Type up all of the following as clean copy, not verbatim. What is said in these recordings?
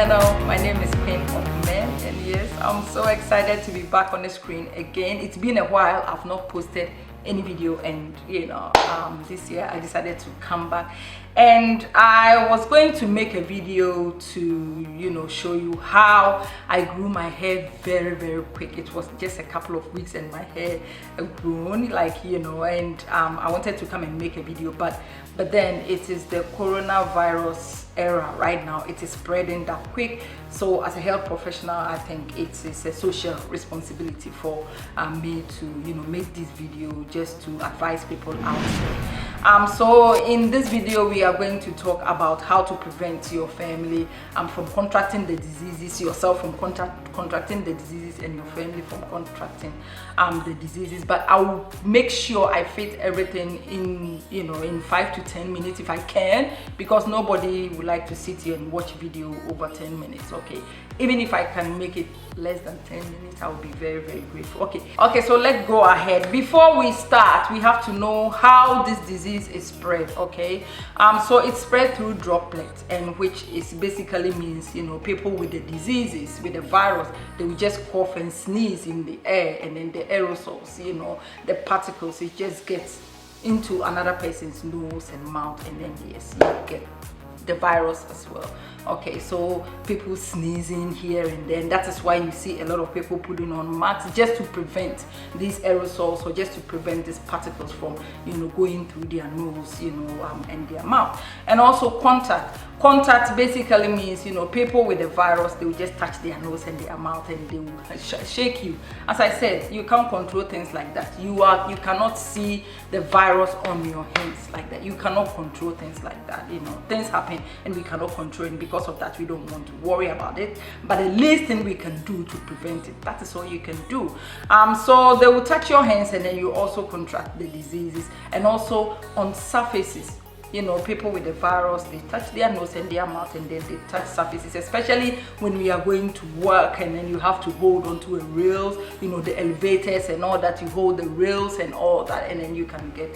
channel. My name is Pain of Men, and yes, I'm so excited to be back on the screen again. It's been a while. I've not posted any video, and this year I decided to come back, and I was going to make a video to show you how I grew my hair very quick. It was just a couple of weeks and my hair grown, and I wanted to come and make a video, but then it is the coronavirus era right now. It is spreading that quick, so as a health professional, I think it is a social responsibility for me to make this video just to advise people out there. So in this video we are going to talk about how to prevent your family from contracting the diseases, yourself from contracting the diseases, and your family from contracting the diseases. But I will make sure I fit everything in 5 to 10 minutes if I can, because nobody would like to sit here and watch video over 10 minutes. Okay, even if I can make it less than 10 minutes, I will be very grateful. Okay, so let's go ahead. Before we start, we have to know how this disease is spread. Okay, so it's spread through droplets, and which is basically means people with the diseases, with the virus, they will just cough and sneeze in the air, and then the aerosols, the particles, it just gets into another person's nose and mouth, and then yes, you get the virus as well. Okay, so people sneezing here and then, that is why you see a lot of people putting on masks just to prevent these aerosols, or just to prevent these particles from going through their nose and their mouth. And also contact basically means people with the virus, they will just touch their nose and their mouth, and they will shake you. As I said, you can't control things like that. You cannot see the virus on your hands like that. You cannot control things like that. Things happen and we cannot control it. Because of that, we don't want to worry about it, but the least thing we can do to prevent it, that is all you can do. So they will touch your hands, and then you also contract the diseases. And also on surfaces, people with the virus, they touch their nose and their mouth, and then they touch surfaces, especially when we are going to work, and then you have to hold onto a rails, the elevators and all that. You hold the rails and all that, and then you can get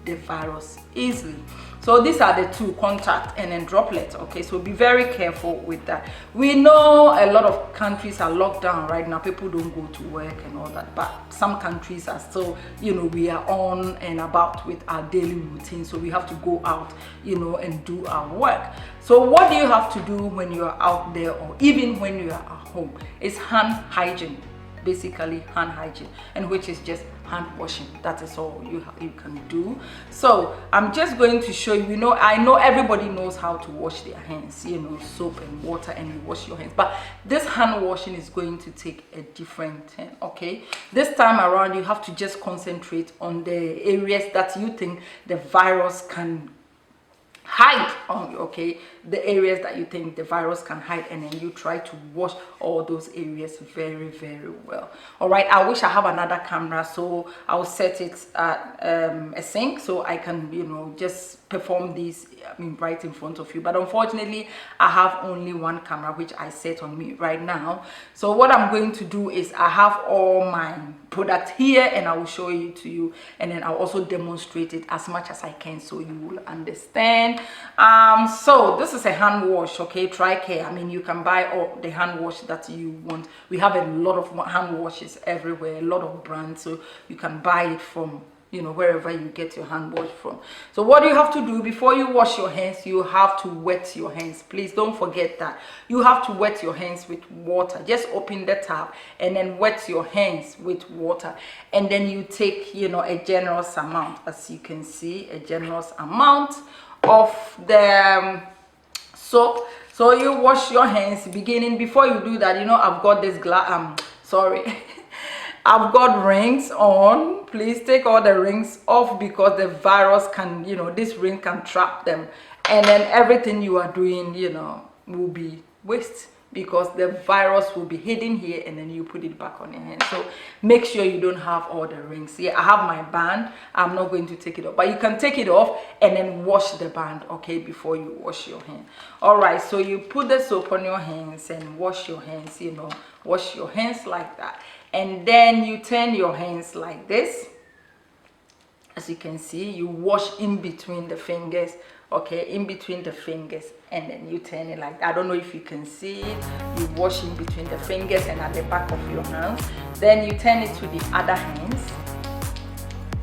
the virus easily. So these are the two, contact and then droplets. Okay, so be very careful with that. We know a lot of countries are locked down right now. People don't go to work and all that, but some countries are still, we are on and about with our daily routine, so we have to go out, and do our work. So what do you have to do when you are out there, or even when you are at home? It's hand hygiene. Basically hand hygiene, and which is just hand washing. That is all you can do. So I'm just going to show you. I know everybody knows how to wash their hands, soap and water, and you wash your hands, but this hand washing is going to take a different turn. Okay, this time around you have to just concentrate on the areas that you think the virus can hide on. Okay, the areas that you think the virus can hide, and then you try to wash all those areas very well. All right, I wish I have another camera, so I'll set it at a sink so I can just perform this right in front of you. But unfortunately, I have only one camera, which I set on me right now. So what I'm going to do is, I have all my product here, and I will show it to you, and then I'll also demonstrate it as much as I can so you will understand. So this is a hand wash. Okay, try care. You can buy all the hand wash that you want. We have a lot of hand washes everywhere, a lot of brands, so you can buy it from wherever you get your hand wash from. So what do you have to do before you wash your hands? You have to wet your hands. Please don't forget that. You have to wet your hands with water. Just open the tap and then wet your hands with water, and then you take a generous amount, as you can see, a generous amount of the soap. So you wash your hands. Beginning, before you do that, I've got this I've got rings on. Please take all the rings off, because the virus can, this ring can trap them, and then everything you are doing, will be waste, because the virus will be hidden here, and then you put it back on your hand. So make sure you don't have all the rings. I have my band. I'm not going to take it off, but you can take it off and then wash the band, okay, before you wash your hand. All right, so you put the soap on your hands and wash your hands, wash your hands like that. And then you turn your hands like this, As you can see, you wash in between the fingers, okay, in between the fingers, and then you turn it like that. I don't know if you can see it. You wash in between the fingers and at the back of your hands. Then you turn it to the other hands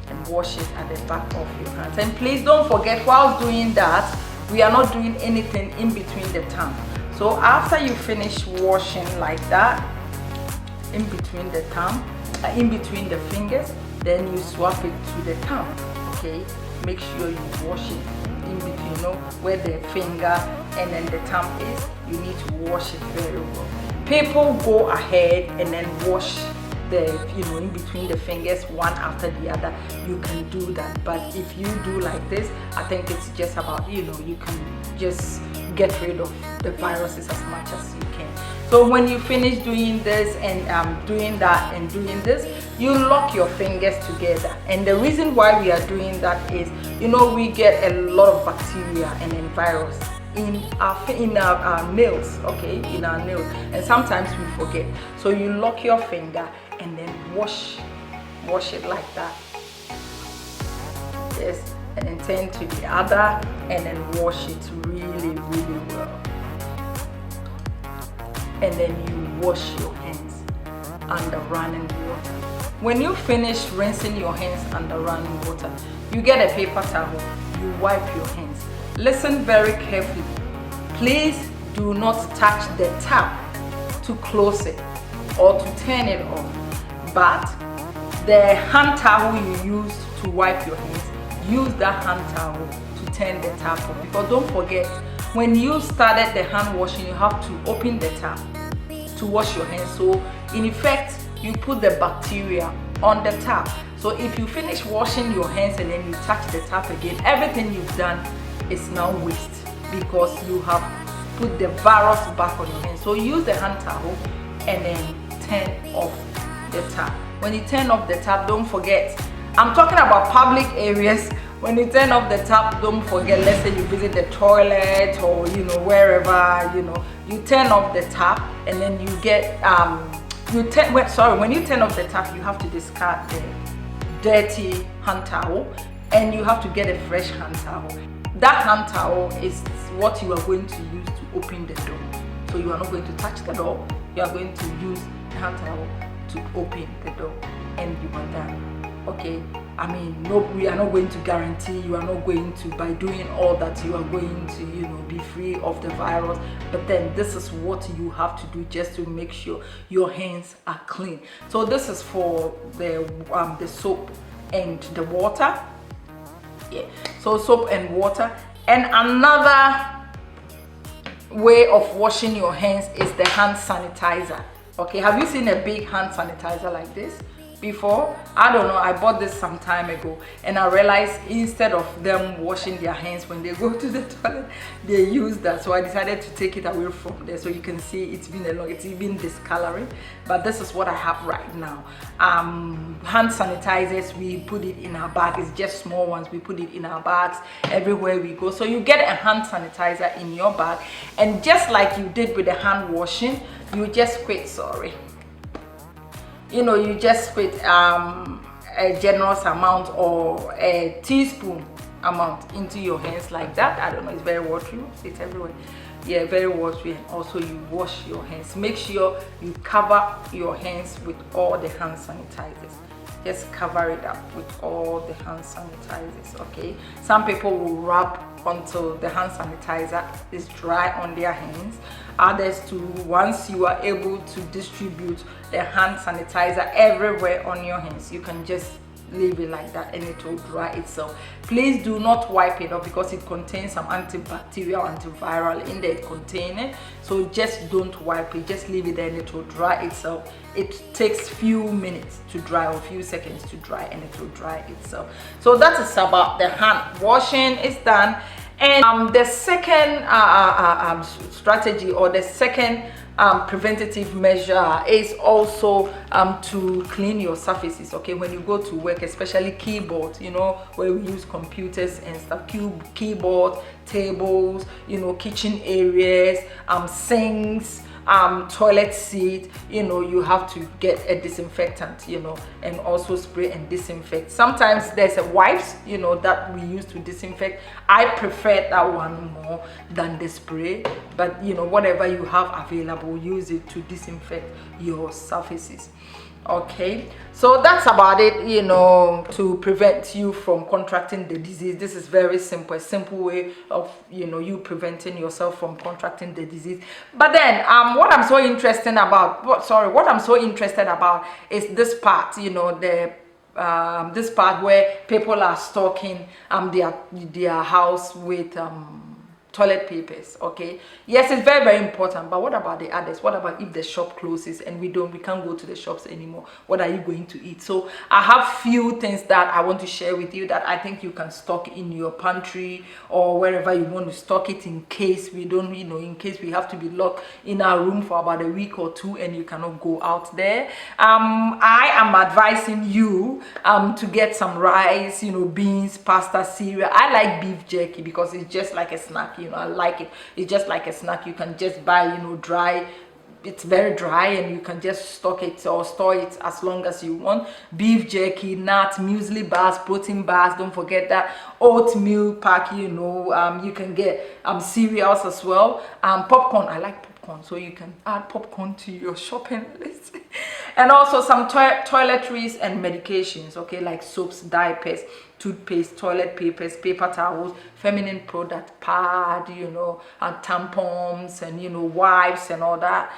and wash it at the back of your hands. And please don't forget, while doing that, we are not doing anything in between the thumb. So after you finish washing like that, in between the thumb, in between the fingers, then you swap it to the thumb, okay? Make sure you wash it in between, you know, where the finger and then the thumb is. You need to wash it very well. People go ahead and then wash the, you know, in between the fingers one after the other. You can do that, but if you do like this, I think it's just about, you know, you can just get rid of the viruses as much as you can. So when you finish doing this and doing that and doing this, you lock your fingers together. And the reason why we are doing that is, you know, we get a lot of bacteria and then virus in our nails, okay, in our nails, and sometimes we forget. So you lock your finger and then wash it like that. Yes, and then turn to the other and then wash it really well. And then you wash your hands under running water. When you finish rinsing your hands under running water, you get a paper towel, you wipe your hands. Listen very carefully. Please do not touch the tap to close it or to turn it off. But the hand towel you use to wipe your hands, use that hand towel to turn the tap off. Because don't forget, when you started the hand washing, you have to open the tap to wash your hands. So in effect, you put the bacteria on the tap. So if you finish washing your hands and then you touch the tap again, everything you've done is now waste because you have put the virus back on your hands. So use the hand towel and then turn off the tap. When you turn off the tap, don't forget, I'm talking about public areas. When you turn off the tap, don't forget, let's say you visit the toilet or, you know, wherever, you know, you turn off the tap and then you get, when you turn off the tap, you have to discard the dirty hand towel and you have to get a fresh hand towel. That hand towel is what you are going to use to open the door. So you are not going to touch the door, you are going to use the hand towel to open the door and you are done. Okay, I mean, no, we are not going to guarantee you are not going to, by doing all that, you are going to, you know, be free of the virus. But then this is what you have to do just to make sure your hands are clean. So this is for the soap and the water. Yeah, so soap and water. And another way of washing your hands is the hand sanitizer. Okay, have you seen a big hand sanitizer like this before? I don't know, I bought this some time ago and I realized instead of them washing their hands when they go to the toilet, they use that. So I decided to take it away from there. So you can see it's even discoloring, but this is what I have right now. Hand sanitizers, we put it in our bag. It's just small ones, we put it in our bags everywhere we go. So you get a hand sanitizer in your bag, and just like you did with the hand washing, you just you know, you just put a generous amount or a teaspoon amount into your hands like that. I don't know, it's very watery, it's everywhere. Yeah, very watery. And also you wash your hands. Make sure you cover your hands with all the hand sanitizers. Just cover it up with all the hand sanitizers, okay? Some people will rub until the hand sanitizer is dry on their hands. Others too, once you are able to distribute the hand sanitizer everywhere on your hands, you can just leave it like that and it will dry itself. Please do not wipe it off because it contains some antibacterial, antiviral in there, it contains it. So just don't wipe it, just leave it there and it will dry itself. It takes few minutes to dry or few seconds to dry and it will dry itself. So that is about the hand washing. Is done. And the second strategy, or the second preventative measure, is also to clean your surfaces. Okay, when you go to work, especially keyboards, you know, where we use computers and stuff, keyboards, tables, you know, kitchen areas, sinks, toilet seat, you know, you have to get a disinfectant, you know, and also spray and disinfect. Sometimes there's a wipes, you know, that we use to disinfect. I prefer that one more than the spray, but you know, whatever you have available, use it to disinfect your surfaces. Okay, so that's about it, you know, to prevent you from contracting the disease. This is very simple, a simple way of, you know, you preventing yourself from contracting the disease. But then what I'm so interested about is this part, you know, the this part where people are stocking their house with toilet papers. Okay, yes, it's very, very important, but what about the others? What about if the shop closes and we can't go to the shops anymore? What are you going to eat? So I have few things that I want to share with you that I think you can stock in your pantry or wherever you want to stock it, in case we don't, you know, in case we have to be locked in our room for about a week or two and you cannot go out there. I am advising you to get some rice, you know, beans, pasta, cereal. I like beef jerky because it's just like a snack. You know, I like it. It's just like a snack. You can just buy, you know, dry. It's very dry and you can just stock it or store it as long as you want. Beef jerky, nuts, muesli bars, protein bars, don't forget that. Oatmeal pack, you know, you can get cereals as well. Popcorn, I like popcorn, so you can add popcorn to your shopping list. And also some toiletries and medications, okay, like soaps, diapers, toothpaste, toilet papers, paper towels, feminine product, pad, you know, and tampons, and you know, wipes and all that.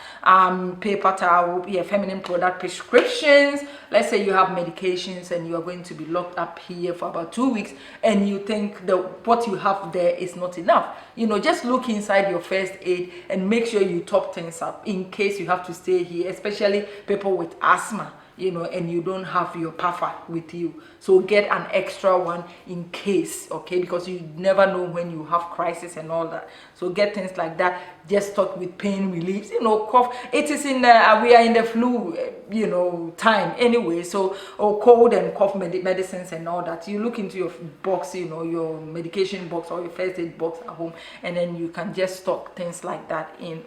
Paper towel, yeah, feminine product, prescriptions. Let's say you have medications and you are going to be locked up here for about 2 weeks and you think what you have there is not enough. You know, just look inside your first aid and make sure you top things up in case you have to stay here, especially people with asthma, you know, and you don't have your puffer with you. So get an extra one in case, okay, because you never know when you have crisis and all that. So get things like that. Just start with pain reliefs, you know, cough. It is in the we are in the flu, you know, time anyway. So cold and cough medicines and all that. You look into your box, you know, your medication box or your first aid box at home, and then you can just stock things like that in.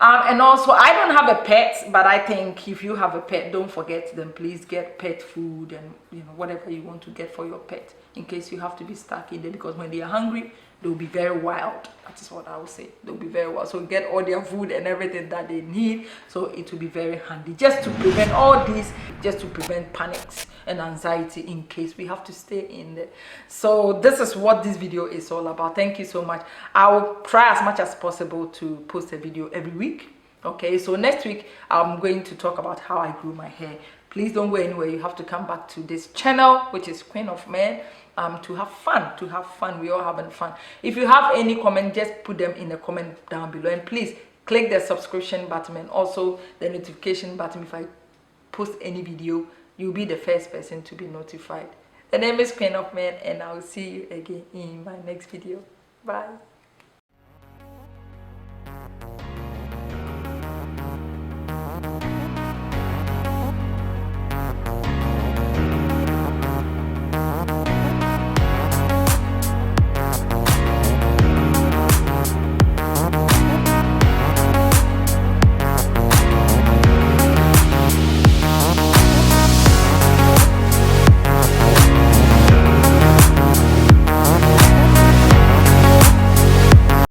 And also, I don't have a pet, but I think if you have a pet, don't forget them. Please get pet food and, you know, whatever you want to get for your pet in case you have to be stuck in there, because when they are hungry, they'll be very wild. That is what I would say. They'll be very wild. So get all their food and everything that they need. So it will be very handy, just to prevent all this, just to prevent panics and anxiety in case we have to stay in there. So this is what this video is all about. Thank you so much. I will try as much as possible to post a video every week. Okay, so next week I'm going to talk about how I grew my hair. Please don't go anywhere. You have to come back to this channel, which is Queen of Men, to have fun. We all having fun. If you have any comment, just put them in the comment down below, and please click the subscription button and also the notification button. If I post any video, you'll be the first person to be notified. The name is Queen of Men, and I'll see you again in my next video. Bye.